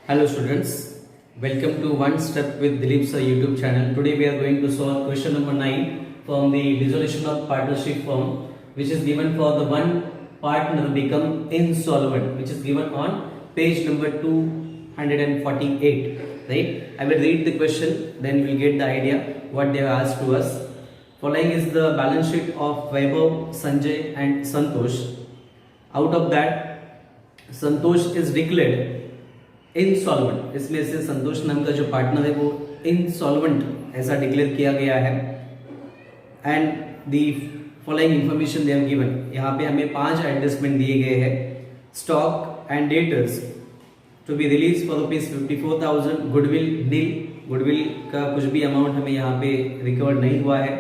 Hello students, welcome to One Step with Dilip Sir YouTube channel. Today we are going to solve question number 9 from the dissolution of partnership form, which is given for the one partner become insolvent, which is given on page number 248. Right? I will read the question, then we will get the idea what they have asked to us. Following is the balance sheet of Vaibhav, Sanjay and Santosh. Out of that, Santosh is declared insolvent, इसमें से संतोष नाम का जो partner है वो insolvent ऐसा declare किया गया है। And the following information they have given, यहाँ पे हमें 5 एडजस्टमेंट दिए गए हैं। Stock and debtors to be release for ₹54,000, goodwill nil, goodwill का कुछ भी अमाउंट हमें यहाँ पे रिकवर नहीं हुआ है।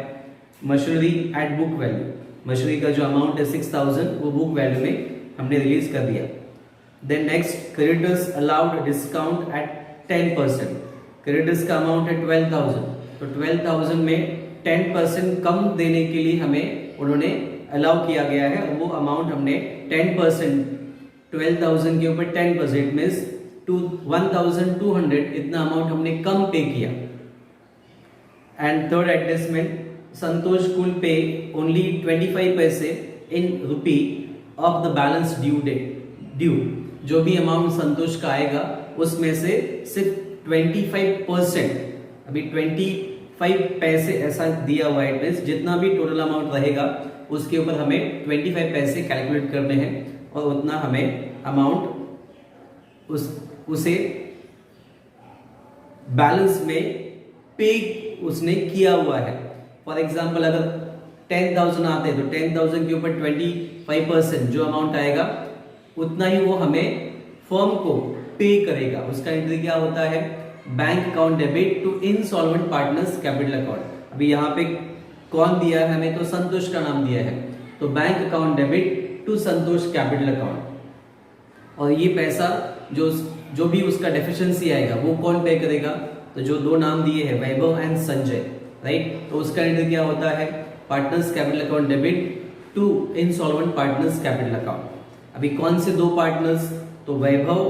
Machinery at book value, machinery का जो अमाउंट है 6,000 वो बुक वैल्यू में हमने रिलीज कर दिया। Then next, creditors allowed discount at 10%. Creditors का अमाउंट है 12,000, तो 12,000 में 10% कम देने के लिए हमें उन्होंने अलाउ किया गया है। वो अमाउंट हमने 10%, 12,000 के ऊपर 10% मीन्स 1,200 इतना अमाउंट हमने कम पे किया। एंड थर्ड एडजस्टमेंट, संतोष कुल पे ओनली 25 पैसे in rupee of the balance due, जो भी अमाउंट संतोष का आएगा उसमें से सिर्फ 25%, अभी 25 पैसे ऐसा दिया हुआ है। जितना भी टोटल अमाउंट रहेगा उसके ऊपर हमें 25 पैसे कैलकुलेट करने हैं और उतना हमें अमाउंट उसे बैलेंस में पे उसने किया हुआ है। फॉर एग्जाम्पल अगर 10,000 आते हैं तो 10,000 के ऊपर 25% जो अमाउंट आएगा उतना ही वो हमें फर्म को पे करेगा। उसका एंट्री क्या होता है, bank account debit to insolvent partners capital account. अभी यहाँ पे कौन दिया है हमें, तो संतोष का नाम दिया है, तो bank account debit to Santosh capital account. और ये पैसा जो भी उसका डेफिशिएंसी आएगा वो कौन पे करेगा, तो जो दो नाम दिए हैं वैभव एंड संजय, राइट। तो उसका एंट्री क्या होता है, partners capital account debit to insolvent partners capital account. अभी कौन से दो पार्टनर्स, तो Vaibhav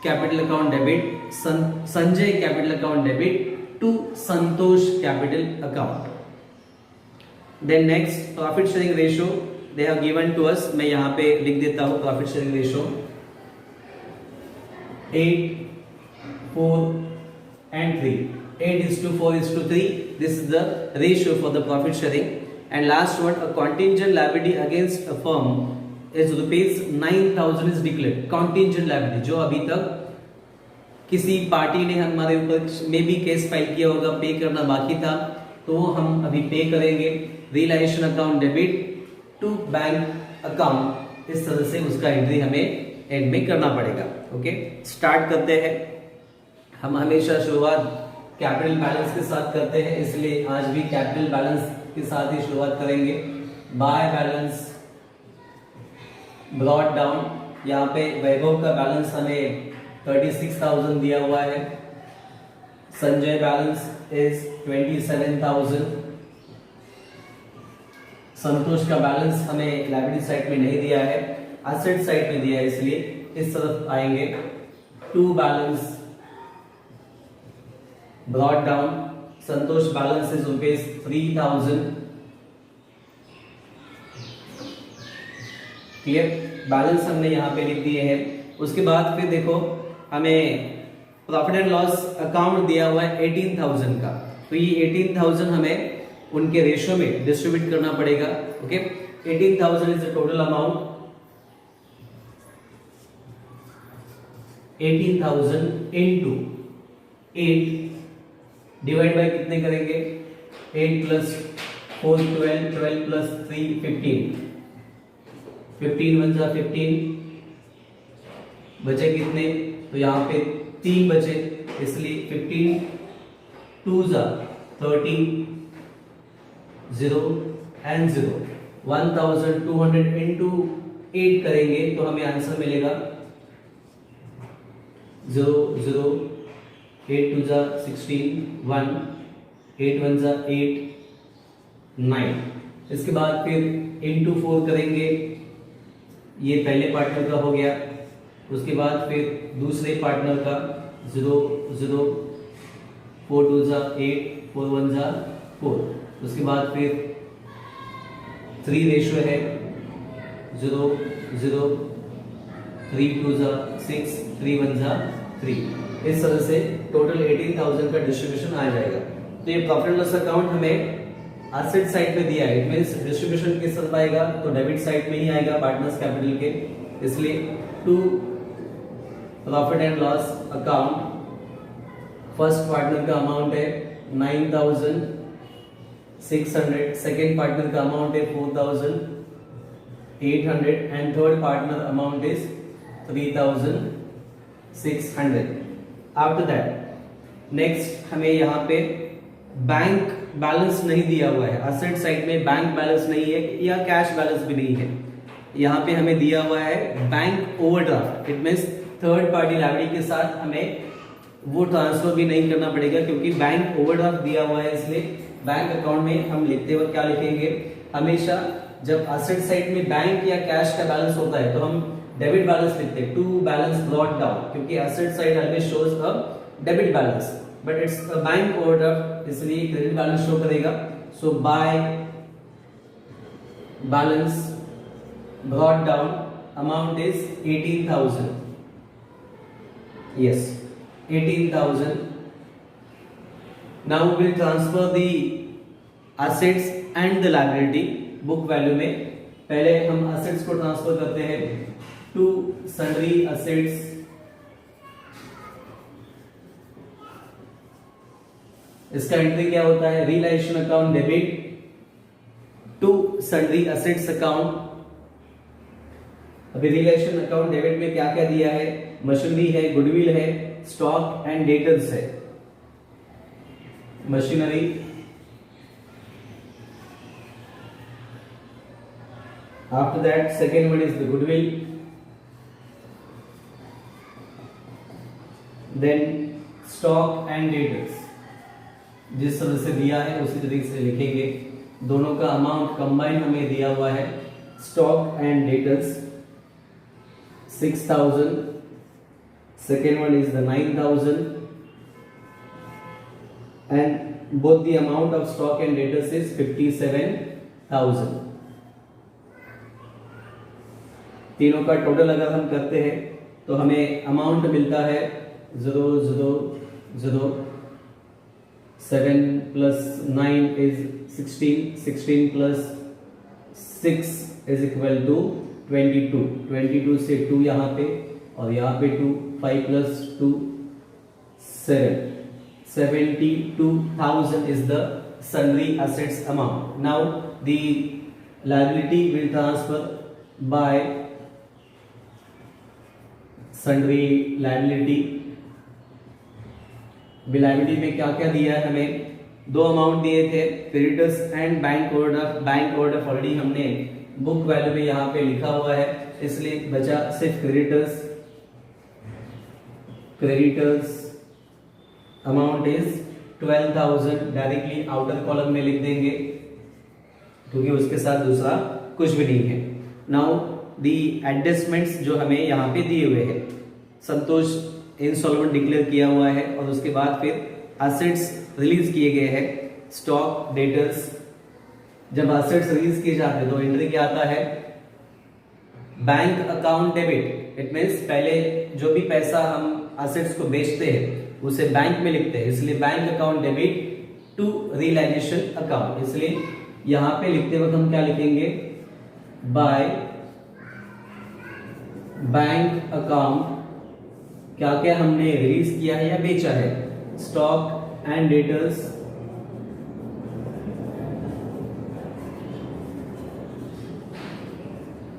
capital account debit, Sanjay capital account debit to Santosh capital account. Then next, profit sharing ratio they have given to us, मैं यहां पे लिख देता हूं profit sharing ratio 8, 4 and 3, 8:4:3, this is the ratio for the profit sharing. And last one, a contingent liability against a firm is ₹9,000 is declared. Contingent liability जो अभी तक किसी पार्टी ने हमारे ऊपर में भी केस फाइल किया होगा, पे करना बाकी था, तो हम अभी पे करेंगे। Realisation account debit to bank account, इस तरह से उसका एंट्री हमें एंड में करना पड़ेगा। ओके, स्टार्ट करते हैं। हम हमेशा शुरुआत कैपिटल बैलेंस के साथ करते हैं, इसलिए आज भी कैपिटल बैलेंस के साथ ही शुरुआत करेंगे। बाय बैलेंस ब्रॉट डाउन, यहाँ पे वैभव का बैलेंस हमें 36,000 दिया हुआ है, संजय बैलेंस इज 27,000, संतोष का बैलेंस हमें लायबिलिटी साइड में नहीं दिया है, एसेट साइड में दिया है, इसलिए इस तरफ आएंगे। To balance brought down, Santosh balance is ₹3,000, clear. Balance हमने यहाँ पे लिख दिए हैं। उसके बाद फिर देखो हमें प्रॉफिट एंड लॉस अकाउंट दिया हुआ है 18,000 का, तो ये 18,000 हमें उनके रेशियो में डिस्ट्रीब्यूट करना पड़ेगा। Okay, 18,000 is the total amount, 18,000 into 8 divide by कितने करेंगे, 8 + 4 12, 12 + 3 15, 15 1 जा 15, बचे कितने, तो यहाँ पे 3 बचे, इसलिए 15 2 जा 30, 0 and 0, 1,200 into 8 करेंगे तो हमें आंसर मिलेगा 0 0, 8 2 जा 16, 1, 8 1 जा 8, 9। इसके बाद फिर into 4 करेंगे, ये पहले पार्टनर का हो गया, उसके बाद फिर दूसरे पार्टनर का 0 0, 4 2 जा 8, 4 1 जा 4। उसके बाद फिर 3 रेशियो है 0 0, 3 2 जा 6, 3 1 जा 3। इस तरह से टोटल 18,000 का डिस्ट्रीब्यूशन आ जाएगा। तो ये प्रॉफिट एंड लॉस अकाउंट हमें एसेट साइड पे दिया है, इट मींस डिस्ट्रीब्यूशन किस तरफ आएगा, तो डेबिट साइड में ही आएगा पार्टनर्स कैपिटल के। इसलिए to profit and loss account, first partner का अमाउंट है 9,600, सेकेंड पार्टनर का अमाउंट है 4,800 and third partner amount is 3,600। After that next हमें यहाँ पे बैंक बैलेंस नहीं दिया हुआ है, असेट साइड में बैंक बैलेंस नहीं है या कैश बैलेंस भी नहीं है। यहाँ पे हमें दिया हुआ है bank overdraft, it means third party liability के साथ हमें वो ट्रांसफर भी नहीं करना पड़ेगा क्योंकि बैंक ओवरड्राफ्ट दिया हुआ है। इसलिए बैंक अकाउंट में हम लिखते वक्त क्या लिखेंगे, हमेशा जब असेट साइड में बैंक या कैश का बैलेंस होता है तो हम डेबिट बैलेंस लिखते हैं, टू बैलेंस ब्रॉट डाउन, क्योंकि asset side always shows a debit balance but it's a bank overdraft, इसलिए क्रेडिट बैलेंस शो करेगा। So by balance brought down amount is 18,000, yes 18,000। Now we will transfer the assets and the liability book value में। पहले हम assets को transfer करते हैं to sundry assets, इसका entry क्या होता है, realisation account debit to sundry assets account. अभी रियलाइजेशन अकाउंट डेबिट में क्या क्या दिया है, मशीनरी है, गुडविल है, स्टॉक एंड डेटर्स है। Machinery, after that second one is the goodwill, then stock and debtors. जिस तरह से दिया है उसी तरीके से लिखेंगे। दोनों का अमाउंट कंबाइन हमें दिया हुआ है, stock and debtors 6,000, second one is the 9,000 and both the amount of stock and debtors is 57,000। तीनों का टोटल अगर हम करते हैं तो हमें अमाउंट मिलता है 0,0,0,7 plus 9 is 16, 16 plus 6 is equal to 22, 22 से 2 यहाँ पे और यहाँ पे 2, 5 plus 2 7, 72,000 is the sundry assets amount. Now the liability will transfer by sundry liability। Liability में क्या क्या दिया है, हमें दो अमाउंट दिए थे, creditors and bank overdraft. Bank overdraft already हमने बुक वैल्यू में यहाँ पे लिखा हुआ है, इसलिए बचा सिर्फ creditors. Creditors amount is 12,000, directly outer column में लिख देंगे क्योंकि उसके साथ दूसरा कुछ भी नहीं है। नाउ दी एडजस्टमेंट्स जो हमें यहाँ पे दिए हुए हैं, संतोष इंसॉल्वेंट डिक्लेयर किया हुआ है और उसके बाद फिर एसेट्स रिलीज किए गए हैं, स्टॉक डेटर्स। जब एसेट्स रिलीज किए जाते हैं तो एंट्री क्या आता है, bank account debit. It means पहले जो भी पैसा हम एसेट्स को बेचते हैं उसे बैंक में लिखते हैं, इसलिए bank account debit to realisation account. इसलिए यहां पे लिखते वक्त हम क्या लिखेंगे, बाय बैंक अकाउंट क्या क्या हमने रिलीज किया है या बेचा है, stock and debtors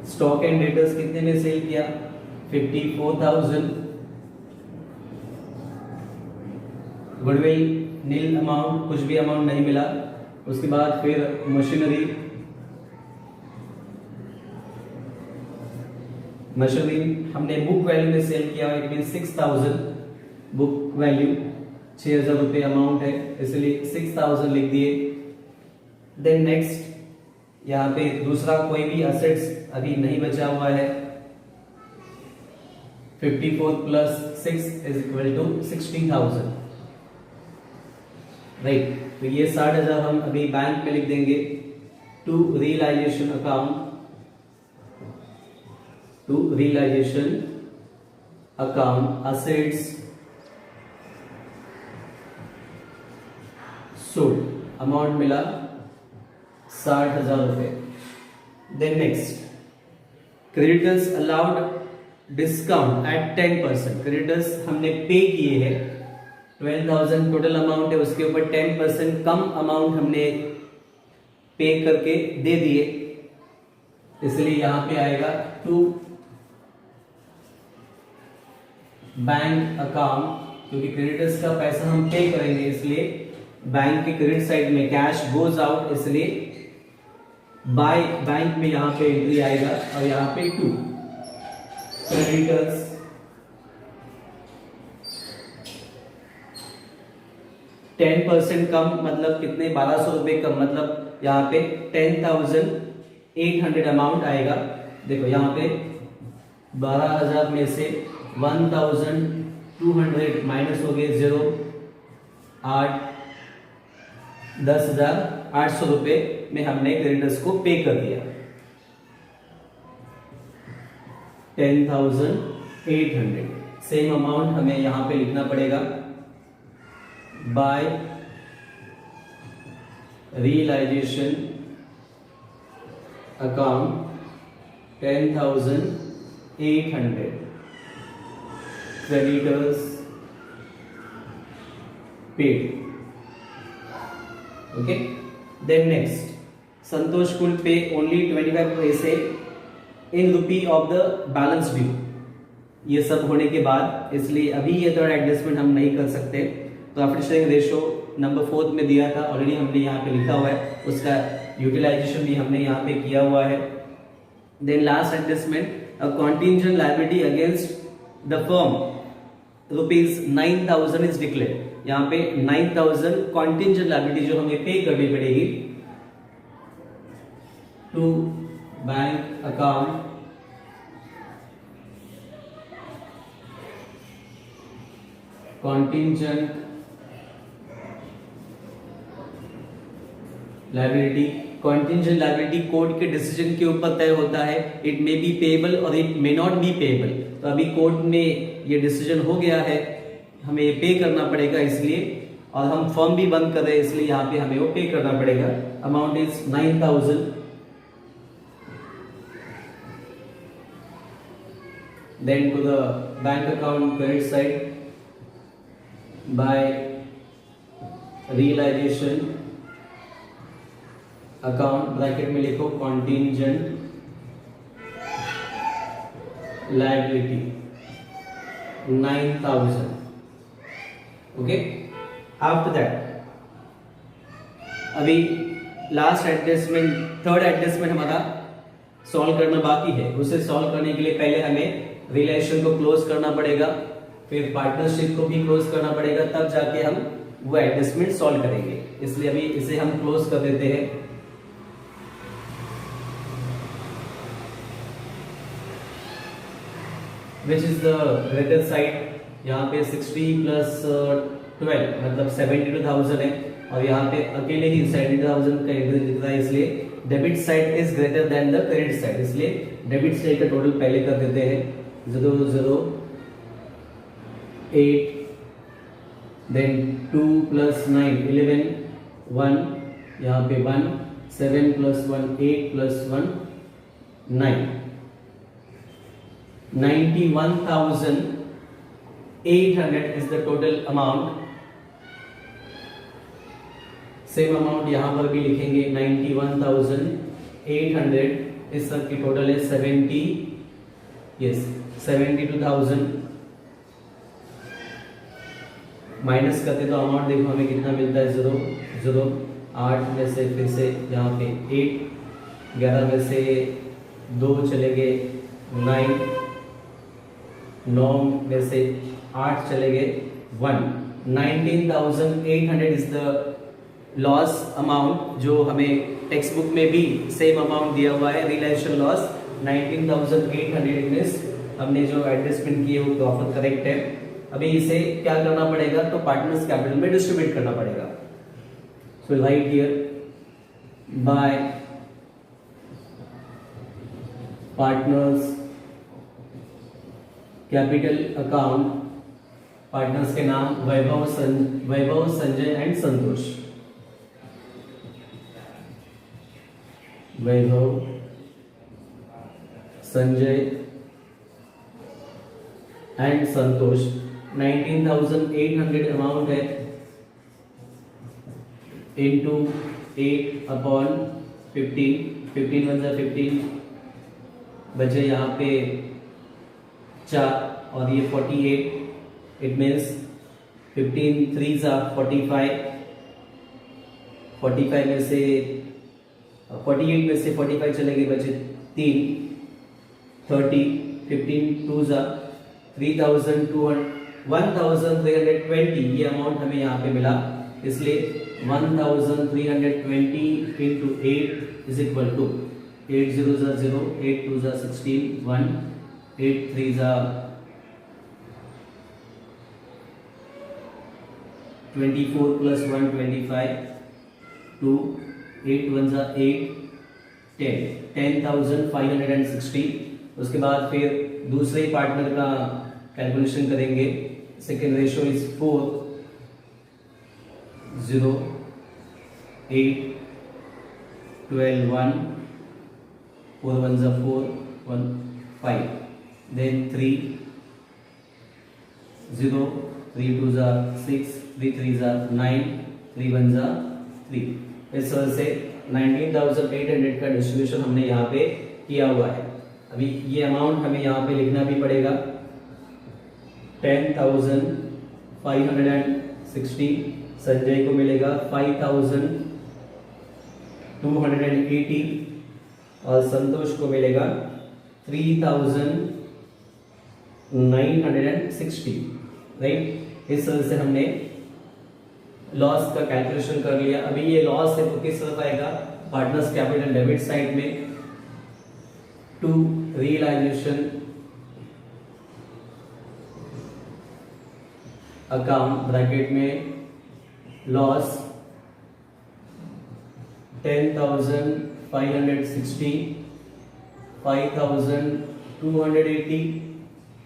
stock and debtors कितने में सेल किया, 54,000। गुडविल नील अमाउंट, कुछ भी अमाउंट नहीं मिला। उसके बाद फिर मशीनरी, मशीनरी हमने बुक वैल्यू में सेल किया, इट मीन 6,000। बुक वैल्यू 6,000 रुपए अमाउंट है, इसलिए 6,000 लिख दिए। देन नेक्स्ट यहाँ पे दूसरा कोई भी असेट्स अभी नहीं बचा हुआ है, 54 plus 6 is equal to 60,000, right. तो ये 60,000 हम अभी बैंक में लिख देंगे to realisation account assets sold, amount मिला 60,000 रुपए। Then next, creditors allowed discount at 10%। Creditors हमने पे किए हैं, 12,000 टोटल अमाउंट है, उसके ऊपर 10% कम अमाउंट हमने पे करके दे दिए, इसलिए यहां पे आएगा टू बैंक अकाउंट, क्योंकि क्रेडिटर्स का पैसा हम पे करेंगे इसलिए बैंक के क्रेडिट साइड में कैश गोज आउट, इसलिए बाय बैंक में यहां पे एंट्री आएगा और यहां पे टू क्रेडिटर्स %10 कम, मतलब कितने, 1,200 रुपए कम, मतलब यहाँ पे 10,800 अमाउंट आएगा। देखो यहाँ पे 12,000 में से 1,200 माइनस हो गए 0, 8, 10,800 रुपए में हमने क्रेडिटर्स को पे कर दिया, 10,800। सेम अमाउंट हमें यहां पे लिखना पड़ेगा by realisation account 10,800 creditors paid, okay. Then next, Santosh कुल पे ओनली 25 पैसे इन रूपी ऑफ द बैलेंस ड्यू। ये सब होने के बाद, इसलिए अभी ये थर्ड एडजस्टमेंट हम नहीं कर सकते, प्रॉफिट शेयरिंग रेशो नंबर 4 में दिया था ऑलरेडी, हमने यहाँ पे लिखा हुआ है, उसका यूटिलाइजेशन भी हमने यहाँ पे किया हुआ है। Then last adjustment, a contingent liability against the firm ₹9,000 is declared. यहाँ पे 9,000 कॉन्टिंजेंट लायबिलिटी जो हमें पे करनी पड़ेगी to bank account contingent liability. Contingent liability court के डिसीजन के ऊपर तय होता है, इट मे बी पेएबल और it may not be payable. तो अभी कोर्ट में ये डिसीजन हो गया है, हमें ये पे करना पड़ेगा इसलिए, और हम फॉर्म भी बंद कर रहे हैं इसलिए यहाँ पे हमें वो पे करना पड़ेगा। Amount is 9,000। Then to the bank account credit side by realisation account, bracket में लिखो contingent liability 9,000, okay. After that अभी लास्ट एडजस्टमेंट, थर्ड एडजस्टमेंट हमारा सॉल्व करना बाकी है। उसे सॉल्व करने के लिए पहले हमें रिलेशन को क्लोज करना पड़ेगा, फिर पार्टनरशिप को भी क्लोज करना पड़ेगा, तब जाके हम वो एडजस्टमेंट सॉल्व करेंगे। इसलिए अभी इसे हम क्लोज कर देते हैं। Which is the greater side? यहाँ पे 60 प्लस 12 मतलब 72,000 है, और यहाँ पे अकेले ही 70,000 का एंट्री दिख रहा है, इसलिए debit side is greater than the credit side, इसलिए डेबिट साइड का टोटल पहले कर देते हैं 008, देन 2 प्लस 9 11, 1 यहाँ पे 1, 7 plus 1 8 plus 1 9, 91,800 is the total amount। Same amount यहां पर भी लिखेंगे 91,800, इस सब की टोटल है 72,000। माइनस करते तो अमाउंट देखो हमें कितना मिलता है, 0 8 में से फिर से यहाँ पे 8, 11 में से 2 चले गए 9, 9 में से 8 चले गए 1, 19,800 इज द लॉस अमाउंट, जो हमें टेक्स्ट बुक में भी सेम अमाउंट दिया हुआ है। रियलाइजेशन लॉस 19,800 मींस हमने जो एडजस्टमेंट किए वो प्रॉपर करेक्ट है। अभी इसे क्या करना पड़ेगा, तो पार्टनर्स कैपिटल में डिस्ट्रीब्यूट करना पड़ेगा। So right here by partners capital account, partners के नाम Vaibhav, Sanjay and Santosh. Vaibhav, Sanjay and Santosh. 19,800 amount है इंटू 8/15, 15 × 15 बचे यहाँ पे 4 और ये 48, इट मीन्स 15 3s are 45, 45 में से 48 में से 45 चले गए, बचे 3, 30, 15 2s are 1,320, ये अमाउंट हमें यहाँ पे मिला। इसलिए 1,320 into 8 is equal to 8 0s are 0, 8 2s are 16, 1, 8 3s are 24 plus 1 25, 2, 8 1s are 8, 10, 10,560। उसके बाद फिर दूसरे पार्टनर का कैलकुलेशन करेंगे। Second ratio is 4 0 8 12 1, 4 1s are 4, 1 5, then 3 0, 3 2s are 6, 3 3s are 9, 3 1s are 3। इस तरह से 19,800 का डिस्ट्रीब्यूशन हमने यहाँ पे किया हुआ है। अभी ये अमाउंट हमें यहाँ पे लिखना भी पड़ेगा। 10,560 संजय को मिलेगा, 5,280 और संतोष को मिलेगा 3,960, राइट। इस तरह से हमने लॉस का कैलकुलेशन कर लिया। अभी ये लॉस है तो किस तरफ आएगा, पार्टनर्स कैपिटल डेबिट साइड में, टू रियलाइजेशन अकाउंट ब्रैकेट में लॉस 10,560, 5,280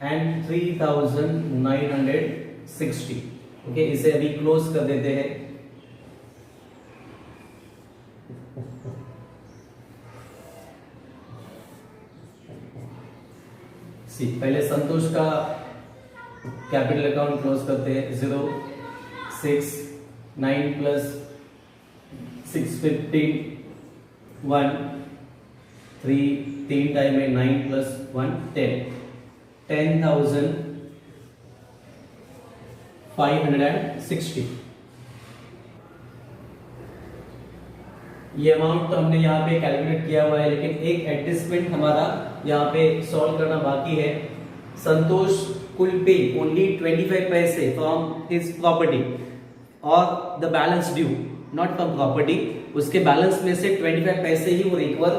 एंड 3,960। ओके, इसे अभी क्लोज कर देते हैं। पहले संतोष का कैपिटल अकाउंट क्लोज करते हैं। 0 6 9 प्लस 6 15 1 3 3 टाइम में 9 प्लस 1 10, 10,560। ये अमाउंट तो हमने यहाँ पे कैलकुलेट किया हुआ है, लेकिन एक एडजस्टमेंट हमारा यहाँ पे सॉल्व करना बाकी है। संतोष कुल पे ओनली 25 पैसे फ्रॉम हिज प्रॉपर्टी और the balance due not from property, उसके बैलेंस में से 25 पैसे ही वो रिकवर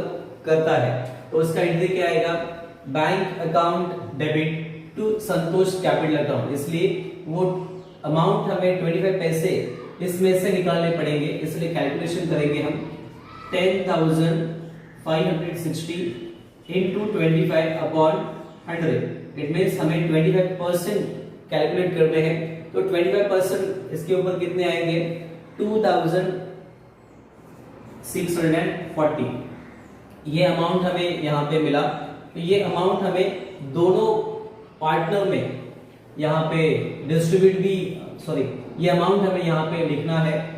करता है। तो उसका एंट्री क्या आएगा, bank account debit to Santosh capital account. इसलिए वो अमाउंट हमें 25 पैसे इसमें से निकालने पड़ेंगे, इसलिए कैलकुलेशन करेंगे हम 10,560 इंटू 25/100। इट मीन्स हमें 25% कैलकुलेट करने हैं, तो 25% इसके ऊपर कितने आएंगे, 2,640। ये अमाउंट हमें यहाँ पे मिला। तो ये अमाउंट हमें दोनों पार्टनर में यहाँ पे डिस्ट्रीब्यूट भी, ये अमाउंट हमें यहाँ पे लिखना है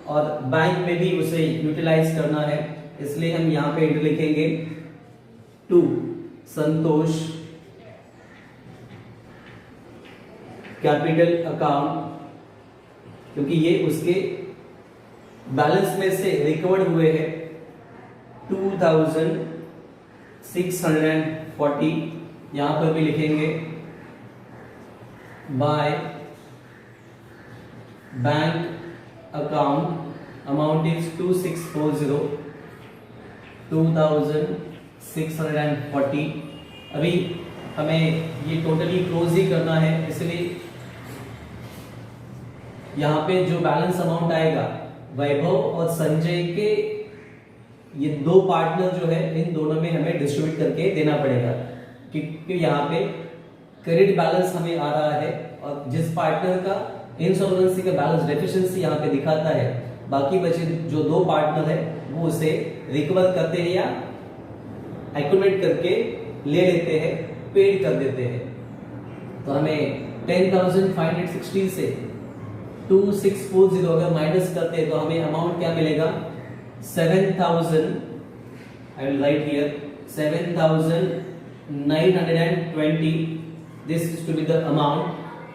और बैंक में भी उसे यूटिलाइज करना है। इसलिए हम यहाँ पे एंट्री लिखेंगे टू संतोष कैपिटल अकाउंट, क्योंकि ये उसके बैलेंस में से रिकवर्ड हुए हैं 2,640। यहां पर भी लिखेंगे by bank account, amount is 2640, 2,640। अभी हमें ये टोटली क्लोज ही करना है, इसलिए यहाँ पे जो बैलेंस अमाउंट आएगा वैभव और संजय के ये दो पार्टनर जो है इन दोनों में हमें डिस्ट्रीब्यूट करके देना पड़ेगा, क्योंकि यहाँ पे क्रेडिट बैलेंस हमें आ रहा है और जिस पार्टनर का इंसॉल्वेंसी का बैलेंस डेफिशिएंसी यहाँ पे दिखाता है, बाकी बचे जो दो पार्टनर है वो उसे रिकवर करते हैं या एक्यूमुलेट करके ले लेते हैं, पेड कर देते हैं। तो हमें 10,560 से 2640 अगर माइनस करते हैं तो हमें अमाउंट क्या मिलेगा 7,000, I will write here 7,920, this is to be the amount,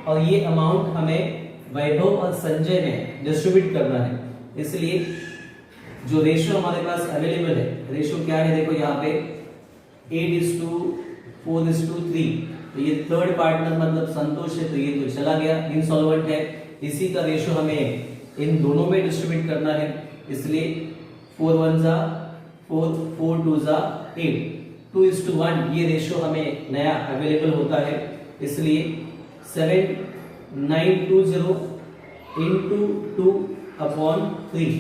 और ये अमाउंट हमें वैभव और संजय में डिस्ट्रीब्यूट करना है। इसलिए जो रेशियो हमारे पास अवेलेबल है, रेशियो क्या है देखो यहाँ पे 8:4:3, तो ये थर्ड पार्टनर मतलब संतोष है, तो ये तो चला गया, इंसॉल्वेंट है, इसी का रेशियो हमें इन दोनों में डिस्ट्रीब्यूट करना है। इसलिए 4 1 जा 4, 4 2 जा 8, 2:1 ये रेशियो हमें नया अवेलेबल होता है। इसलिए 7,920 into 2/3,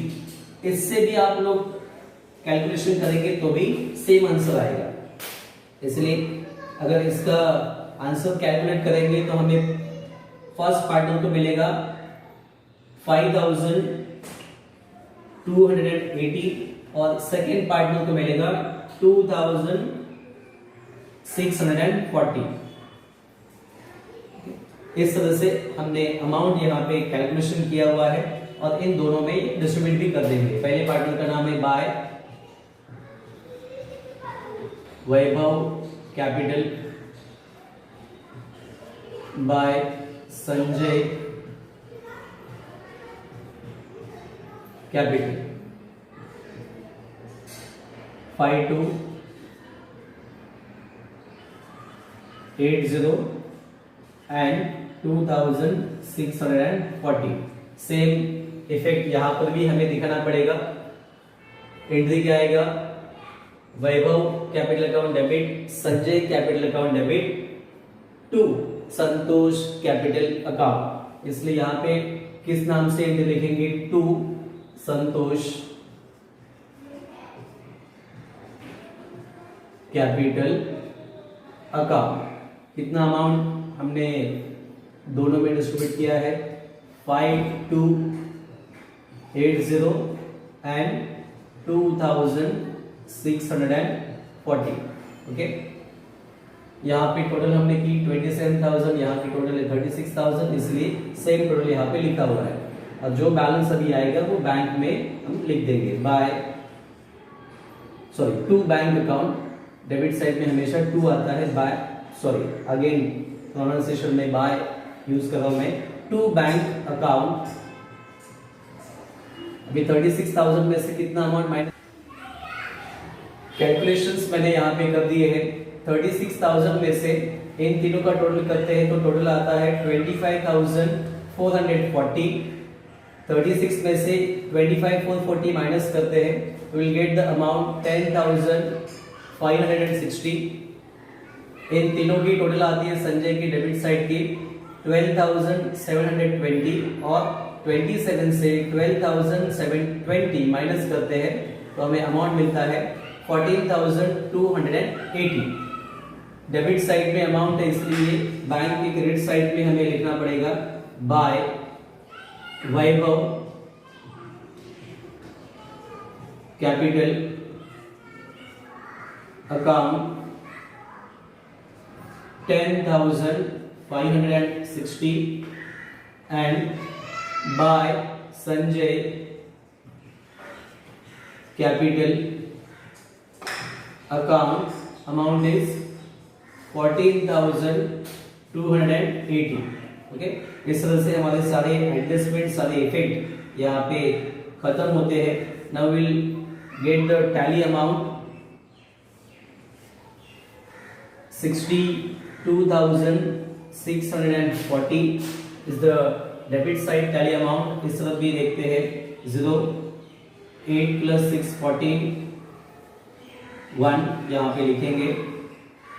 इससे भी आप लोग कैलकुलेशन करेंगे तो भी सेम आंसर आएगा। इसलिए अगर इसका आंसर कैलकुलेट करेंगे तो हमें फर्स्ट पार्टनर को मिलेगा 5,280 और सेकेंड पार्टनर को मिलेगा 2,640। इस तरह से हमने अमाउंट यहाँ पे कैलकुलेशन किया हुआ है और इन दोनों में डिस्ट्रीब्यूट भी कर देंगे। पहले पार्टनर का नाम है by Vaibhav capital, by Sanjay capital, 5,280 and 2,640। Same effect यहां पर भी हमें दिखाना पड़ेगा। एंट्री क्या आएगा, Vaibhav capital account debit, Sanjay capital account debit to Santosh capital account. इसलिए यहां पे किस नाम से एंट्री लिखेंगे, टू संतोष कैपिटल अकाउंट। कितना अमाउंट हमने दोनों में डिस्ट्रीब्यूट किया है, 5,280 एंड 2,640। ओके, यहाँ पे टोटल हमने की 27,000, यहाँ की टोटल है 36,000, इसलिए सेम टोटल यहाँ पे लिखा हुआ है। और जो बैलेंस अभी आएगा वो बैंक में हम लिख देंगे by two bank account. Debit side में हमेशा टू आता है, बाय अगेन प्रोनाउंसिएशन में बाय यूज कर रहा हूं मैं, टू बैंक अकाउंट। अभी 36,000 में से कितना अमाउंट माइनस, कैलकुलेशंस मैंने यहाँ पे कर दिए हैं। 36,000 में से इन तीनों का टोटल करते हैं तो टोटल आता है 25,440। 36 में से 25,440 माइनस करते हैं, विल गेट द अमाउंट 10,560। इन तीनों की टोटल आती है संजय की डेबिट साइड की 12,720 और 27 से 12,720 माइनस करते हैं तो हमें अमाउंट मिलता है 14,280। डेबिट साइड में अमाउंट है, इसलिए बैंक की क्रेडिट साइड में हमें लिखना पड़ेगा by Vaibhav capital account 10,560 and by Sanjay capital account amount is 14,280। Okay, इस तरह से हमारे सारे एडजस्टमेंट, सारे इफेक्ट यहाँ पे खत्म होते हैं। Now will get the tally amount 62,640 is the debit side tally amount. इस तरफ भी देखते हैं 08 + 6 14 1 यहाँ पे लिखेंगे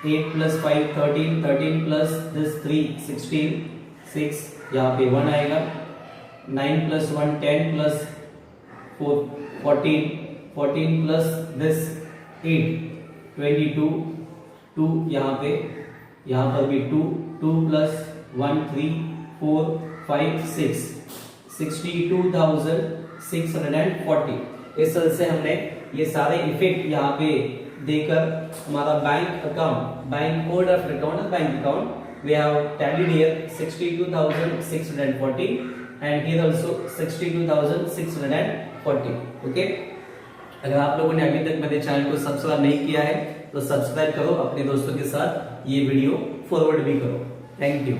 8 plus 5 13, 13 plus this 3 16, 6 यहाँ पे 1 आएगा, 9 plus 1 10 plus 4 14, 14 plus this 8 22, 2 यहाँ पे, यहाँ पर भी 2, 2 plus 1 3 4 5 6, 62,640। इस तरह से हमने ये सारे इफेक्ट यहाँ पे देकर हमारा bank account, bank code of account, bank account we have tallied here 62,640 and here also 62,640। Okay, अगर आप लोगों ने अभी तक मेरे चैनल को सब्सक्राइब नहीं किया है तो सब्सक्राइब करो, अपने दोस्तों के साथ ये वीडियो फॉरवर्ड भी करो। Thank you.